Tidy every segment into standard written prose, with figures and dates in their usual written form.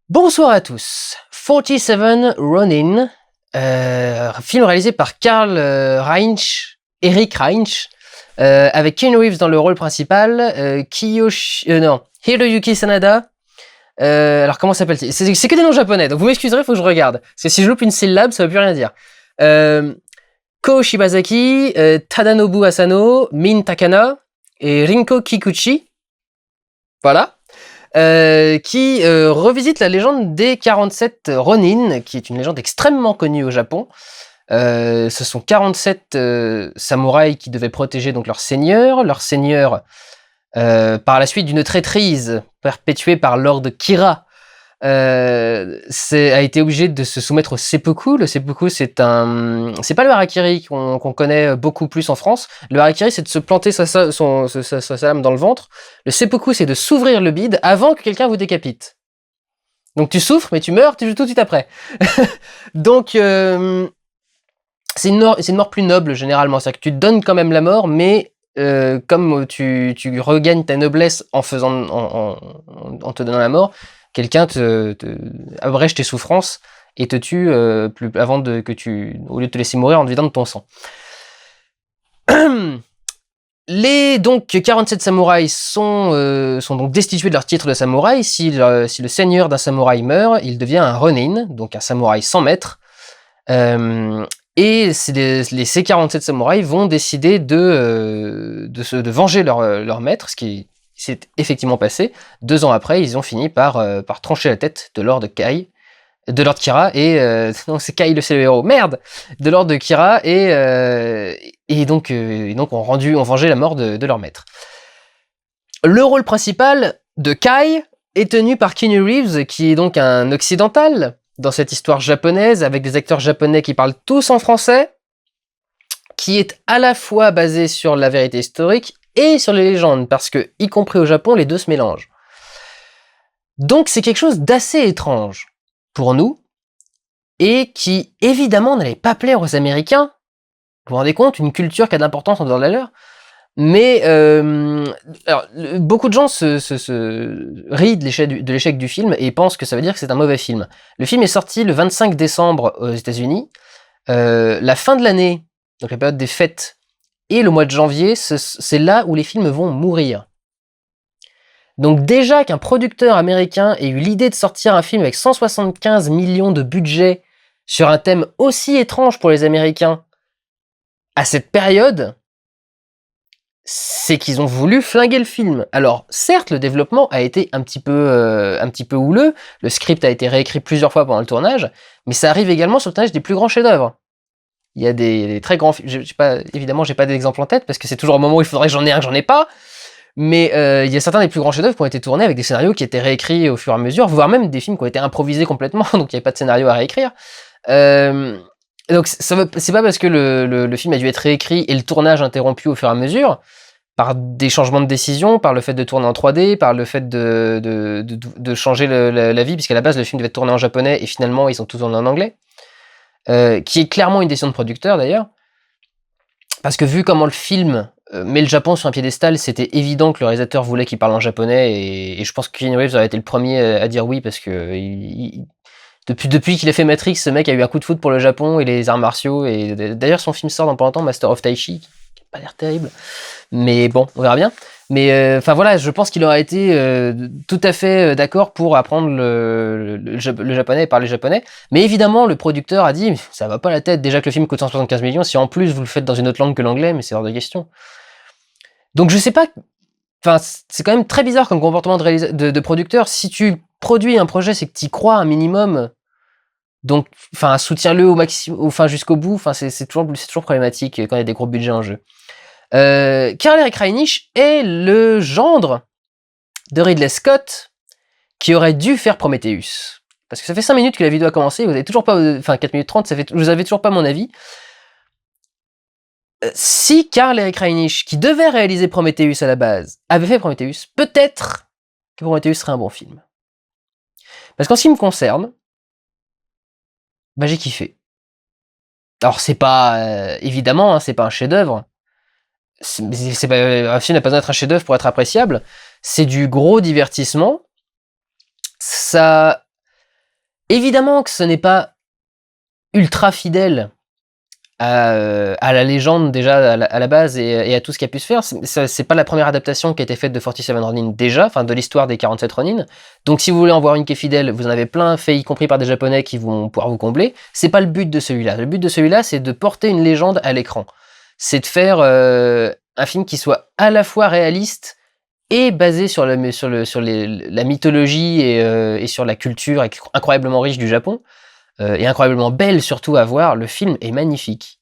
Bonsoir à tous. 47 Ronin, film réalisé par Karl Reinsch, Eric Reinsch, avec Keanu Reeves dans le rôle principal, Hiroyuki Sanada. Alors comment s'appelle-t-il? C'est que des noms japonais, donc vous m'excuserez, il faut que je regarde. Parce que si je loupe une syllabe, ça veut plus rien dire. Ko Shibazaki, Tadanobu Asano, Min Takana et Rinko Kikuchi. Voilà. Qui revisite la légende des 47 Ronin, qui est une légende extrêmement connue au Japon. Ce sont 47 samouraïs qui devaient protéger donc leur seigneur. Leur seigneur, par la suite d'une traîtrise perpétuée par Lord Kira, a été obligé de se soumettre au seppuku. Le seppuku, c'est pas le harakiri qu'on connaît beaucoup plus en France. Le harakiri, c'est de se planter sa lame dans le ventre. Le seppuku, c'est de s'ouvrir le bide avant que quelqu'un vous décapite. Donc tu souffres, mais tu meurs tout de suite après. Donc c'est une mort plus noble généralement. C'est-à-dire que tu te donnes quand même la mort, mais comme tu regagnes ta noblesse en te donnant la mort, quelqu'un abrège tes souffrances et te tue au lieu de te laisser mourir en te vidant de ton sang. Les 47 samouraïs sont donc destitués de leur titre de samouraï. Si le seigneur d'un samouraï meurt, il devient un ronin, donc un samouraï sans maître. Et ces 47 samouraïs vont décider de venger leur maître, ce qui s'est effectivement passé. 2 ans après, ils ont fini par trancher la tête de Lord Kira et non, c'est Kai le héros. Merde, de Lord Kira et donc ont vengé la mort de leur maître. Le rôle principal de Kai est tenu par Keanu Reeves, qui est donc un occidental dans cette histoire japonaise, avec des acteurs japonais qui parlent tous en français, qui est à la fois basé sur la vérité historique et sur les légendes, parce que, y compris au Japon, les deux se mélangent. Donc c'est quelque chose d'assez étrange pour nous, et qui, évidemment, n'allait pas plaire aux Américains. Vous vous rendez compte, une culture qui a d'importance en dehors de la leur. Mais beaucoup de gens se rient de l'échec du film et pensent que ça veut dire que c'est un mauvais film. Le film est sorti le 25 décembre aux États-Unis. La fin de l'année, donc la période des fêtes, et le mois de janvier, c'est là où les films vont mourir. Donc déjà qu'un producteur américain ait eu l'idée de sortir un film avec 175 millions de budget sur un thème aussi étrange pour les Américains à cette période, c'est qu'ils ont voulu flinguer le film. Alors, certes, le développement a été un petit peu houleux, le script a été réécrit plusieurs fois pendant le tournage, mais ça arrive également sur le tournage des plus grands chefs-d'œuvre. Il y a des très grands films, évidemment, j'ai pas d'exemple en tête, parce que c'est toujours un moment où il faudrait que j'en ai un, que j'en ai pas, mais il y a certains des plus grands chefs-d'œuvre qui ont été tournés avec des scénarios qui étaient réécrits au fur et à mesure, voire même des films qui ont été improvisés complètement, donc il n'y avait pas de scénario à réécrire. Donc c'est pas parce que le film a dû être réécrit et le tournage interrompu au fur et à mesure, par des changements de décision, par le fait de tourner en 3D, par le fait de changer la vie, puisqu'à la base le film devait être tourné en japonais et finalement ils sont tous tournés en anglais, qui est clairement une décision de producteur d'ailleurs, parce que vu comment le film met le Japon sur un piédestal, c'était évident que le réalisateur voulait qu'il parle en japonais, et je pense que Keanu Reeves aurait été le premier à dire oui, parce que depuis qu'il a fait Matrix, ce mec a eu un coup de foudre pour le Japon et les arts martiaux, et d'ailleurs son film sort dans pas longtemps, Master of Tai Chi, qui n'a pas l'air terrible, mais bon, on verra bien. Mais enfin voilà, je pense qu'il aurait été tout à fait d'accord pour apprendre le japonais et parler japonais. Mais évidemment, le producteur a dit, ça va pas la tête, déjà que le film coûte 175 millions, si en plus vous le faites dans une autre langue que l'anglais, mais c'est hors de question. Donc je sais pas, enfin c'est quand même très bizarre comme comportement de producteur. Si tu produis un projet, c'est que tu y crois un minimum. Donc, enfin, soutiens-le au maximum, enfin jusqu'au bout. Enfin, c'est toujours problématique quand il y a des gros budgets en jeu. Karl Erik Reinich est le gendre de Ridley Scott, qui aurait dû faire Prometheus. Parce que ça fait 5 minutes que la vidéo a commencé, vous avez toujours pas, enfin 4 minutes 30, vous avez toujours pas mon avis. Si Karl Erik Reinich, qui devait réaliser Prometheus à la base, avait fait Prometheus, peut-être que Prometheus serait un bon film. Parce qu'en ce qui me concerne, bah j'ai kiffé. Alors c'est pas, évidemment, hein, c'est pas un chef-d'œuvre. Un film n'a pas besoin d'être un chef-d'œuvre pour être appréciable. C'est du gros divertissement. Ça Évidemment que ce n'est pas ultra fidèle à la légende déjà à la base et à tout ce qui a pu se faire. C'est pas la première adaptation qui a été faite de 47 Ronin déjà, enfin de l'histoire des 47 Ronin. Donc si vous voulez en voir une qui est fidèle, vous en avez plein, fait y compris par des Japonais qui vont pouvoir vous combler. C'est pas le but de celui-là. Le but de celui-là, c'est de porter une légende à l'écran. C'est de faire un film qui soit à la fois réaliste et basé sur la mythologie et sur la culture incroyablement riche du Japon. Et incroyablement belle surtout à voir. Le film est magnifique.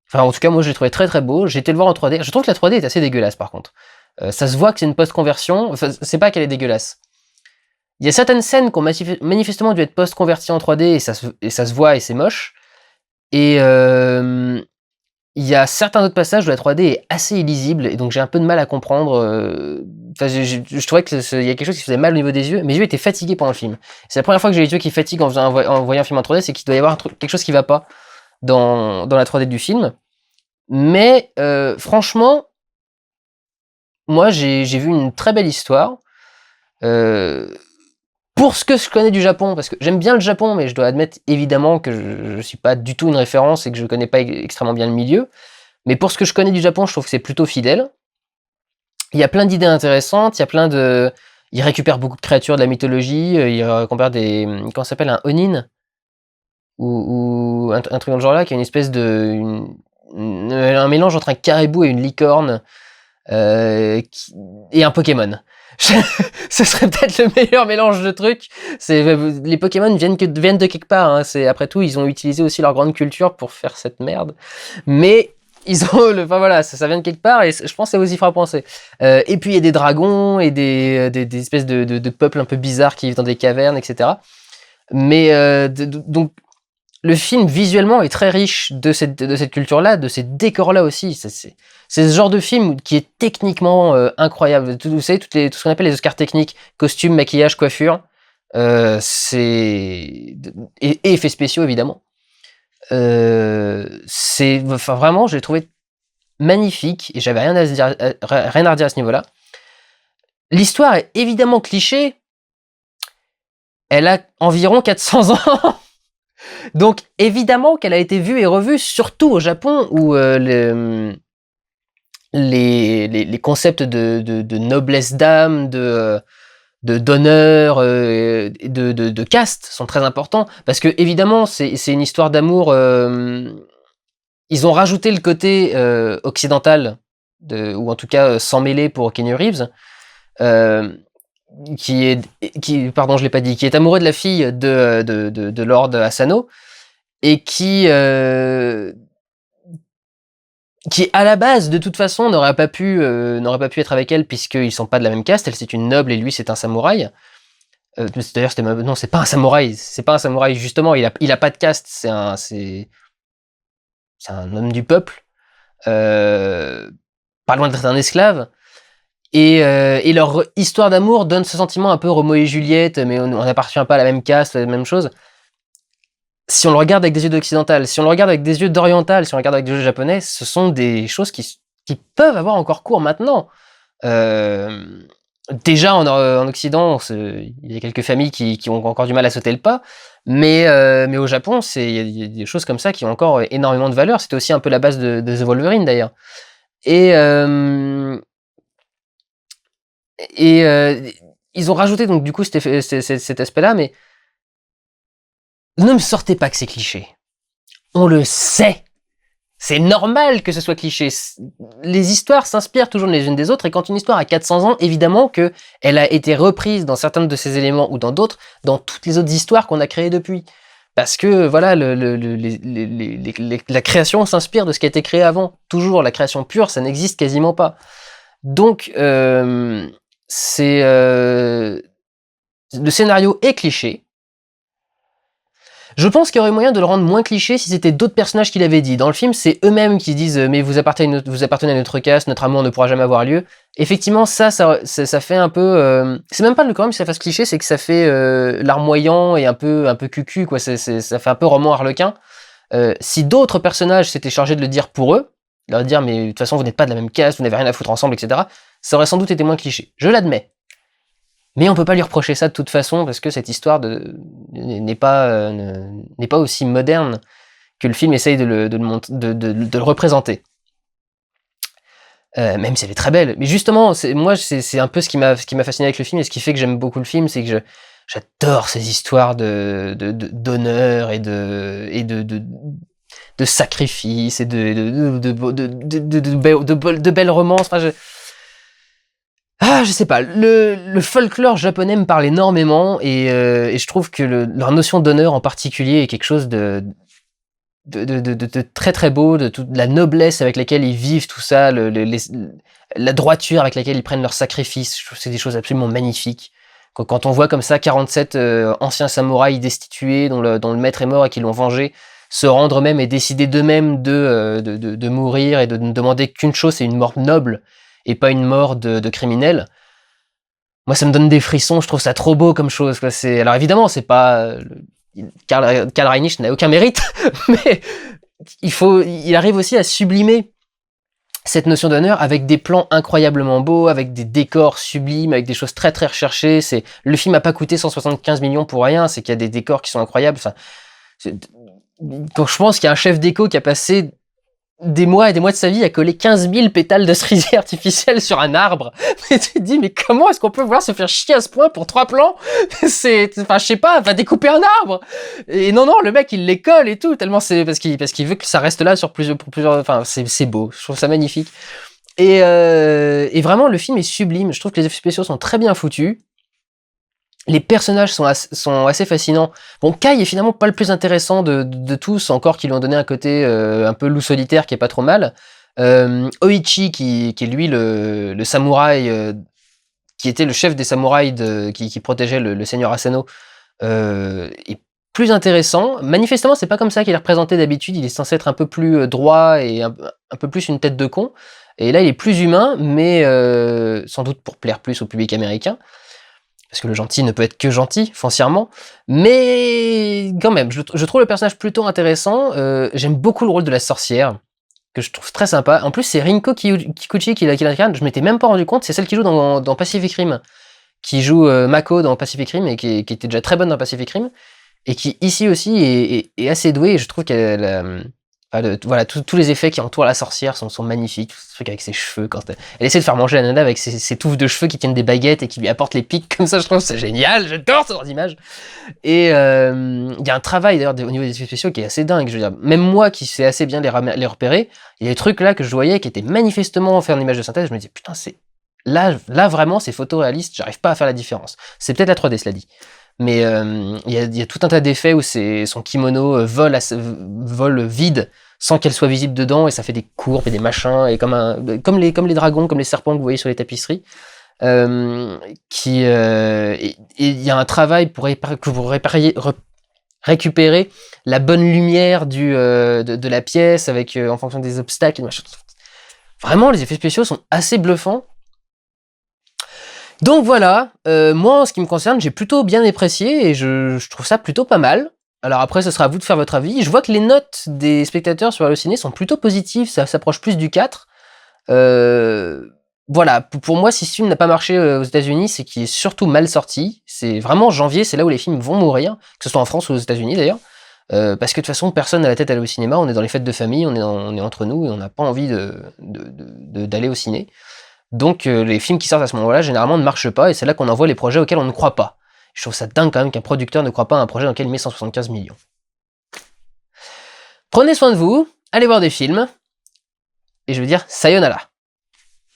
Enfin, en tout cas, moi, je l'ai trouvé très très beau. J'ai été le voir en 3D. Je trouve que la 3D est assez dégueulasse, par contre. Ça se voit que c'est une post-conversion. Enfin, c'est pas qu'elle est dégueulasse. Il y a certaines scènes qui ont manifestement dû être post-converties en 3D et ça se voit et c'est moche. Et il y a certains autres passages où la 3D est assez illisible et donc j'ai un peu de mal à comprendre. Enfin, je trouvais qu'il y a quelque chose qui faisait mal au niveau des yeux. Mes yeux étaient fatigués pendant le film. C'est la première fois que j'ai les yeux qui fatiguent en voyant un film en 3D, c'est qu'il doit y avoir quelque chose qui va pas dans la 3D du film. Mais franchement, moi j'ai vu une très belle histoire. Pour ce que je connais du Japon, parce que j'aime bien le Japon, mais je dois admettre évidemment que je suis pas du tout une référence et que je connais pas extrêmement bien le milieu. Mais pour ce que je connais du Japon, je trouve que c'est plutôt fidèle. Il y a plein d'idées intéressantes, il récupère beaucoup de créatures de la mythologie, il récupère comment ça s'appelle, un Onin ou un truc dans le genre là, qui est une espèce un mélange entre un caribou et une licorne et un Pokémon. Ce serait peut-être le meilleur mélange de trucs. Les Pokémon viennent de quelque part. Hein. Après tout, ils ont utilisé aussi leur grande culture pour faire cette merde. Mais ils ont, enfin voilà, ça vient de quelque part et je pense que ça aussi fera penser. Et puis il y a des dragons et des espèces de peuples un peu bizarres qui vivent dans des cavernes, etc. Mais donc le film visuellement est très riche de cette culture-là, de ces décors-là aussi. C'est ce genre de film qui est techniquement incroyable. Vous savez, tout ce qu'on appelle les Oscars techniques, costumes, maquillage, coiffure, et effets spéciaux évidemment. Enfin vraiment, je l'ai trouvé magnifique et j'avais rien à redire à ce niveau-là. L'histoire est évidemment cliché. Elle a environ 400 ans. Donc évidemment qu'elle a été vue et revue, surtout au Japon, où les concepts de noblesse d'âme, d'honneur, de caste sont très importants. Parce que évidemment, c'est une histoire d'amour. Ils ont rajouté le côté occidental, ou en tout cas sans mêler pour Keanu Reeves. Pardon, je l'ai pas dit, qui est amoureux de la fille de Lord Asano et qui à la base de toute façon n'aurait pas pu être avec elle puisqu'ils sont pas de la même caste. Elle c'est une noble et lui c'est un samouraï. D'ailleurs non, c'est pas un samouraï, justement, il a pas de caste, c'est un homme du peuple, pas loin d'être un esclave. Et leur histoire d'amour donne ce sentiment un peu Roméo et Juliette, mais on n'appartient pas à la même caste, la même chose. Si on le regarde avec des yeux d'occidental, si on le regarde avec des yeux d'oriental, si on le regarde avec des yeux japonais, ce sont des choses qui peuvent avoir encore cours maintenant. Déjà en Occident, il y a quelques familles qui ont encore du mal à sauter le pas, mais au Japon, il y a des choses comme ça qui ont encore énormément de valeur. C'était aussi un peu la base de The Wolverine d'ailleurs. Et ils ont rajouté donc du coup cet aspect-là, mais ne me sortez pas que c'est cliché. On le sait. C'est normal que ce soit cliché. Les histoires s'inspirent toujours les unes des autres, et quand une histoire a 400 ans, évidemment que elle a été reprise dans certains de ces éléments ou dans d'autres, dans toutes les autres histoires qu'on a créées depuis. Parce que voilà, la création s'inspire de ce qui a été créé avant. Toujours, la création pure, ça n'existe quasiment pas. Donc, le scénario est cliché. Je pense qu'il y aurait moyen de le rendre moins cliché si c'était d'autres personnages qui l'avaient dit. Dans le film, c'est eux-mêmes qui disent « mais vous appartenez à notre caste, notre amour ne pourra jamais avoir lieu ». Effectivement, ça fait un peu... c'est même pas le quand même que ça fasse cliché, c'est que ça fait larmoyant et un peu cucu, quoi. Ça fait un peu roman harlequin. Si d'autres personnages s'étaient chargés de le dire pour eux, leur dire « mais de toute façon, vous n'êtes pas de la même caste, vous n'avez rien à foutre ensemble, etc. », ça aurait sans doute été moins cliché. Je l'admets. Mais on peut pas lui reprocher ça de toute façon, parce que cette histoire n'est pas n'est pas aussi moderne que le film essaye de le représenter. Même si elle est très belle. Mais justement, c'est un peu ce qui m'a fasciné avec le film et ce qui fait que j'aime beaucoup le film, c'est que j'adore ces histoires d'honneur et de sacrifice et de belles romances. Enfin, je sais pas. Le folklore japonais me parle énormément et je trouve que leur notion d'honneur en particulier est quelque chose de très très beau, de toute la noblesse avec laquelle ils vivent tout ça, la droiture avec laquelle ils prennent leurs sacrifices. Je trouve que c'est des choses absolument magnifiques. Quand on voit comme ça 47 anciens samouraïs destitués dont le maître est mort et qui l'ont vengé, se rendre eux-mêmes et décider d'eux-mêmes de mourir et de ne demander qu'une chose, c'est une mort noble et pas une mort de criminel. Moi, ça me donne des frissons, je trouve ça trop beau comme chose, quoi. Alors évidemment, c'est pas... Karl Reinisch n'a aucun mérite, mais il arrive aussi à sublimer cette notion d'honneur avec des plans incroyablement beaux, avec des décors sublimes, avec des choses très très recherchées. Le film n'a pas coûté 175 millions pour rien, c'est qu'il y a des décors qui sont incroyables. Enfin, quand je pense qu'il y a un chef déco qui a passé des mois et des mois de sa vie à coller 15 000 pétales de cerisier artificielle sur un arbre. Mais tu te dis, mais comment est-ce qu'on peut vouloir se faire chier à ce point pour 3 plans? Enfin, je sais pas, va découper un arbre. Et non, le mec, il les colle et tout, tellement c'est parce qu'il veut que ça reste là pour plusieurs, enfin, c'est beau. Je trouve ça magnifique. Et vraiment, le film est sublime. Je trouve que les effets spéciaux sont très bien foutus. Les personnages sont assez fascinants. Bon, Kai est finalement pas le plus intéressant de tous, encore qu'ils lui ont donné un côté un peu loup solitaire qui est pas trop mal. Oichi, qui est lui le samouraï, qui était le chef des samouraïs qui protégeait le seigneur Asano, est plus intéressant. Manifestement, c'est pas comme ça qu'il est représenté d'habitude. Il est censé être un peu plus droit et un peu plus une tête de con. Et là, il est plus humain, mais sans doute pour plaire plus au public américain. Parce que le gentil ne peut être que gentil, foncièrement. Mais quand même, je trouve le personnage plutôt intéressant. J'aime beaucoup le rôle de la sorcière, que je trouve très sympa. En plus, c'est Rinko Kikuchi qui l'incarne. Je m'étais même pas rendu compte. C'est celle qui joue dans Pacific Rim. Qui joue Mako dans Pacific Rim et qui était déjà très bonne dans Pacific Rim. Et qui, ici aussi, est assez douée. Et je trouve qu'elle... voilà, tous les effets qui entourent la sorcière sont magnifiques. Ce truc avec ses cheveux, quand elle essaie de faire manger la nana avec ses touffes de cheveux qui tiennent des baguettes et qui lui apportent les pics comme ça, je trouve c'est génial, j'adore ce genre d'image. Et il y a un travail d'ailleurs au niveau des effets spéciaux qui est assez dingue. Je veux dire, même moi qui sais assez bien les repérer, il y a des trucs là que je voyais qui étaient manifestement faits en image de synthèse. Je me dis putain, c'est là vraiment c'est photoréaliste, j'arrive pas à faire la différence. C'est peut-être la 3D, cela dit. Mais il y a tout un tas d'effets où son kimono vole vide sans qu'elle soit visible dedans et ça fait des courbes et des machins et comme les dragons, comme les serpents que vous voyez sur les tapisseries. Et il y a un travail pour récupérer la bonne lumière de la pièce avec en fonction des obstacles. Vraiment, les effets spéciaux sont assez bluffants. Donc voilà, moi en ce qui me concerne, j'ai plutôt bien apprécié et je trouve ça plutôt pas mal. Alors après, ce sera à vous de faire votre avis. Je vois que les notes des spectateurs sur Allociné sont plutôt positives, ça s'approche plus du 4. Voilà, pour moi, si ce film n'a pas marché aux États-Unis, c'est qu'il est surtout mal sorti. C'est vraiment janvier, c'est là où les films vont mourir, que ce soit en France ou aux États-Unis d'ailleurs. Parce que de toute façon, personne n'a la tête à aller au cinéma, on est dans les fêtes de famille, on est entre nous et on n'a pas envie d'aller au ciné. Donc les films qui sortent à ce moment-là, généralement, ne marchent pas, et c'est là qu'on envoie les projets auxquels on ne croit pas. Je trouve ça dingue quand même qu'un producteur ne croit pas à un projet dans lequel il met 175 millions. Prenez soin de vous, allez voir des films, et je veux dire, sayonara.